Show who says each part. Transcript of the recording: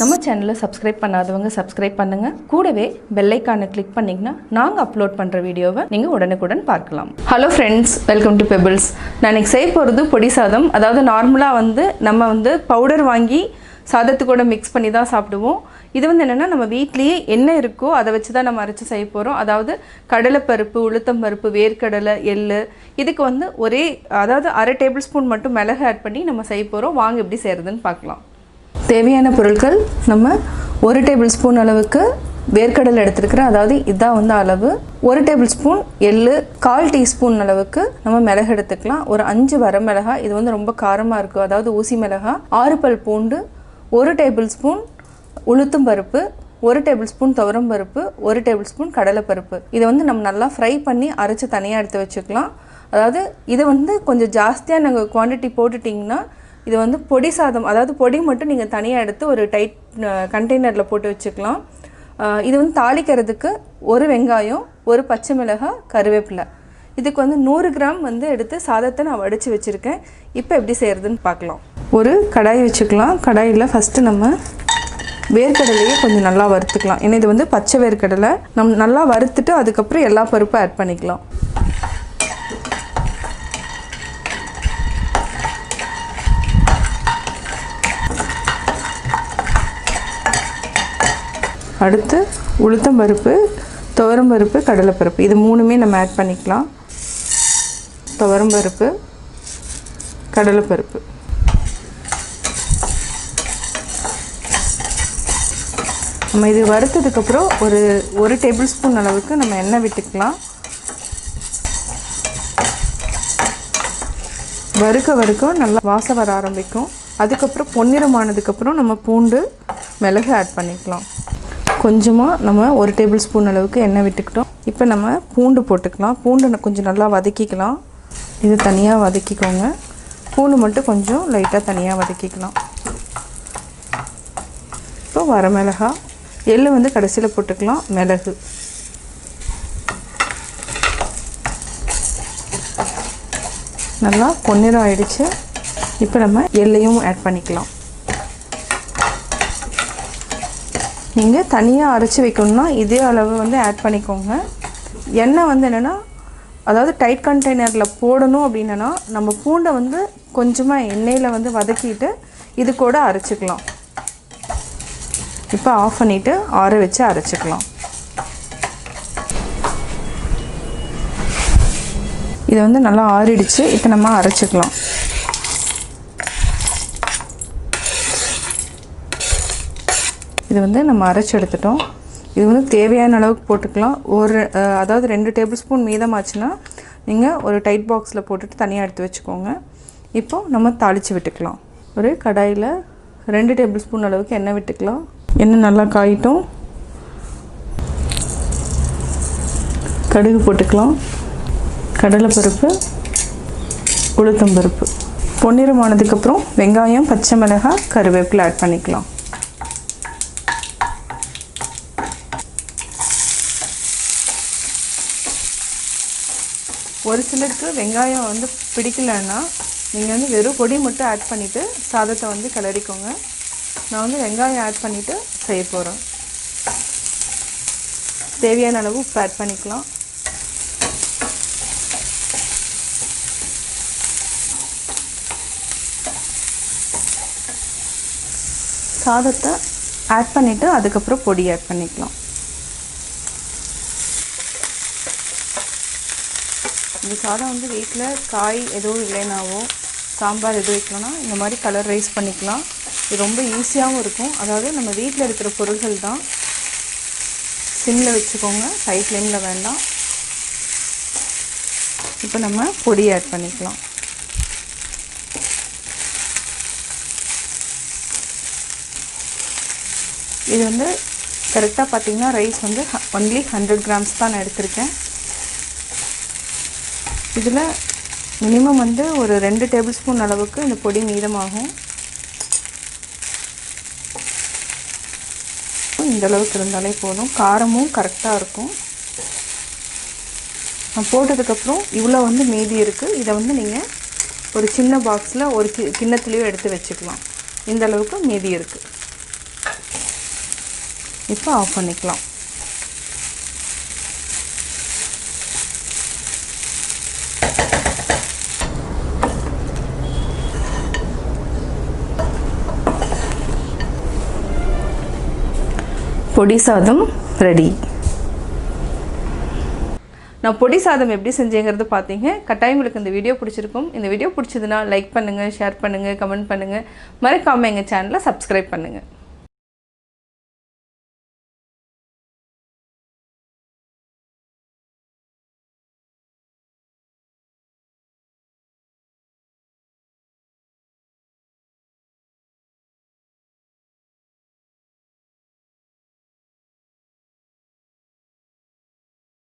Speaker 1: நம்ம சேனலை சப்ஸ்கிரைப் பண்ணாதவங்க சப்ஸ்கிரைப் பண்ணுங்க. கூடவே பெல் ஐகானை கிளிக் பண்ணீங்கன்னா நாங்க அப்லோட் பண்ற வீடியோவை நீங்க உடனுக்குடன் பார்க்கலாம். Hello friends, welcome to pebbles. நான் இன்னைக்கு செய்ய போகிறது பொடி சாதம். அதாவது நார்மலாக நம்ம பவுடர் வாங்கி சாதத்துக்கூட மிக்ஸ் பண்ணி தான் சாப்பிடுவோம். இது என்னென்னா நம்ம வீட்லேயே என்ன இருக்கோ அதை வச்சு தான் நம்ம அரைச்சி செய்ய போகிறோம். அதாவது கடலைப்பருப்பு, உளுத்தம்பருப்பு, வேர்க்கடலை, எள்ளு, இதுக்கு ஒரே அரை டேபிள் ஸ்பூன் மட்டும் மிளகு ஆட் பண்ணி நம்ம செய்ய போகிறோம். வாங்க எப்படி செய்கிறதுன்னு பார்க்கலாம். தேவையான பொருட்கள், நம்ம 1 டேபிள் ஸ்பூன் அளவுக்கு வேர்க்கடலை எடுத்துருக்கிறேன். அதாவது இதுதான் அளவு. 1 டேபிள் ஸ்பூன் எள்ளு, 1/4 டீஸ்பூன் அளவுக்கு நம்ம மிளகு எடுத்துக்கலாம். ஒரு 5 வரமிளகாய், இது ரொம்ப காரமாக இருக்கும், அதாவது ஊசி மிளகாய். 6 பல் பூண்டு, 1 டேபிள் ஸ்பூன் உளுத்தம் பருப்பு, 1 டேபிள் ஸ்பூன் துவரம் பருப்பு, 1 டேபிள் ஸ்பூன் கடலைப்பருப்பு. இதை நம்ம நல்லா ஃப்ரை பண்ணி அரைச்சி தனியாக எடுத்து வச்சுக்கலாம். அதாவது இதை கொஞ்சம் ஜாஸ்தியாக நாங்கள் குவான்டிட்டி போட்டுட்டிங்கன்னா இது பொடி சாதம், அதாவது பொடி மட்டும் நீங்கள் தனியாக எடுத்து ஒரு டைட் கண்டெய்னரில் போட்டு வச்சுக்கலாம். இது தாளிக்கிறதுக்கு 1 வெங்காயம், 1 பச்சை மிளகாய், கருவேப்பிலை. இதுக்கு 100 கிராம் எடுத்து சாதத்தை நான் வடித்து வச்சுருக்கேன். இப்போ எப்படி செய்கிறதுன்னு பார்க்கலாம். ஒரு கடாய் வச்சுக்கலாம். கடாயில் ஃபஸ்ட்டு நம்ம வேர்க்கடலையே கொஞ்சம் நல்லா வறுத்துக்கலாம். ஏன்னா இது பச்சை வேர்க்கடலை. நம்ம நல்லா வறுத்துட்டு அதுக்கப்புறம் எல்லா பருப்பும் ஆட் பண்ணிக்கலாம். அடுத்து உளுத்தம் பருப்பு, துவரம் பருப்பு, கடலைப்பருப்பு, இது 3மே நம்ம ஆட் பண்ணிக்கலாம். துவரம் பருப்பு, கடலைப்பருப்பு. நம்ம இது வறுத்ததுக்கப்புறம் ஒரு டேபிள் ஸ்பூன் அளவுக்கு நம்ம எண்ணெய் விட்டுக்கலாம். வறுக்க நல்லா வாசம் வர ஆரம்பிக்கும். அதுக்கப்புறம் பொன்னிறமானதுக்கப்புறம் நம்ம பூண்டு, மிளகு ஆட் பண்ணிக்கலாம். கொஞ்சமாக நம்ம 1 டேபிள் ஸ்பூன் அளவுக்கு எண்ணெய் விட்டுக்கிட்டோம். இப்போ நம்ம பூண்டு போட்டுக்கலாம். பூண்டு கொஞ்சம் நல்லா வதக்கிக்கலாம். இது தனியாக வதக்கிக்கோங்க. பூண்டு மட்டும் கொஞ்சம் லைட்டாக தனியாக வதக்கிக்கலாம். இப்போ வரமிளகாய், எள்ளு கடைசியில் போட்டுக்கலாம். மிளகு நல்லா பொன்னிறம் ஆயிடுச்சு. இப்போ நம்ம எள்ளையும் ஆட் பண்ணிக்கலாம். நீங்கள் தனியாக அரைச்சி வைக்கணும்னா இதே அளவு ஆட் பண்ணிக்கோங்க. எண்ணெய் என்னென்னா, அதாவது டைட் கண்டெய்னரில் போடணும் அப்படின்னா நம்ம பூண்டை கொஞ்சமாக எண்ணெயில் வதக்கிட்டு இது கூட அரைச்சிக்கலாம். இப்போ ஆஃப் பண்ணிவிட்டு ஆற வச்சு அரைச்சிக்கலாம். இது நல்லா ஆறிடுச்சு. இப்போ நம்ம அரைச்சிக்கலாம். இது நம்ம அரைச்சி எடுத்துட்டோம். இது தேவையான அளவுக்கு போட்டுக்கலாம். அதாவது 2 டேபிள் ஸ்பூன் மீதமாச்சுன்னா நீங்கள் ஒரு டைட் பாக்ஸில் போட்டுட்டு தனியாக எடுத்து வச்சுக்கோங்க. இப்போது நம்ம தாளித்து விட்டுக்கலாம். ஒரு கடாயில் 2 டேபிள் ஸ்பூன் அளவுக்கு எண்ணெய் விட்டுக்கலாம். எண்ணெய் நல்லா காயிட்டும். கடுகு போட்டுக்கலாம். கடலைப்பருப்பு, உளுத்தம்பருப்பு. பொன்னிறமானதுக்கப்புறம் வெங்காயம், பச்சை மிளகாய், கருவேப்பிலை ஆட் பண்ணிக்கலாம். ஒரு சிலருக்கு வெங்காயம் பிடிக்கலன்னா நீங்கள் வெறும் பொடி மட்டும் ஆட் பண்ணிவிட்டு சாதத்தை கிளறிக்கோங்க. நான் வெங்காயம் ஆட் பண்ணிவிட்டு செய்ய போகிறேன். தேவையான அளவு உப்பு ஆட் பண்ணிக்கலாம். சாதத்தை ஆட் பண்ணிவிட்டு அதுக்கப்புறம் பொடி ஆட் பண்ணிக்கலாம். இந்த சாதம் வீட்டில் காய் எதுவும் இல்லைனாவோ, சாம்பார் எதுவும் வைக்கலன்னா இந்த மாதிரி கலர் ரைஸ் பண்ணிக்கலாம். இது ரொம்ப ஈஸியாகவும் இருக்கும். அதாவது நம்ம வீட்டில் இருக்கிற பொருள்கள் தான். சிம்மில் வச்சுக்கோங்க, ஹை ஃப்ளேமில் வேண்டாம். இப்போ நம்ம பொடி ஆட் பண்ணிக்கலாம். இது கரெக்டாக பார்த்திங்கன்னா ரைஸ் ஒன்லி 100 கிராம்ஸ் தான் நான் எடுத்திருக்கேன். இதில் மினிமம் ஒரு 2 டேபிள் ஸ்பூன் அளவுக்கு இந்த பொடி மீதமாகும். இந்த அளவுக்கு இருந்தாலே போதும். காரமும் கரெக்டாக இருக்கும். நான் போட்டதுக்கப்புறம் இவ்வளோ மீதி இருக்குது. இதை நீங்கள் ஒரு சின்ன பாக்ஸில் ஒரு கிண்ணத்துலேயோ எடுத்து வச்சுக்கலாம். இந்த அளவுக்கு மீதி இருக்குது. இப்போ ஆஃப் பண்ணிக்கலாம். பொடி சாதம் ரெடி. நான் பொடி சாதம் எப்படி செஞ்சேங்கிறது பார்த்தீங்க. கட்டாயம் உங்களுக்கு இந்த வீடியோ பிடிச்சிருக்கும். இந்த வீடியோ பிடிச்சதுன்னா லைக் பண்ணுங்கள், ஷேர் பண்ணுங்கள், கமெண்ட் பண்ணுங்கள். மறக்காமல் எங்கள் சேனலை சப்ஸ்கிரைப் பண்ணுங்கள்.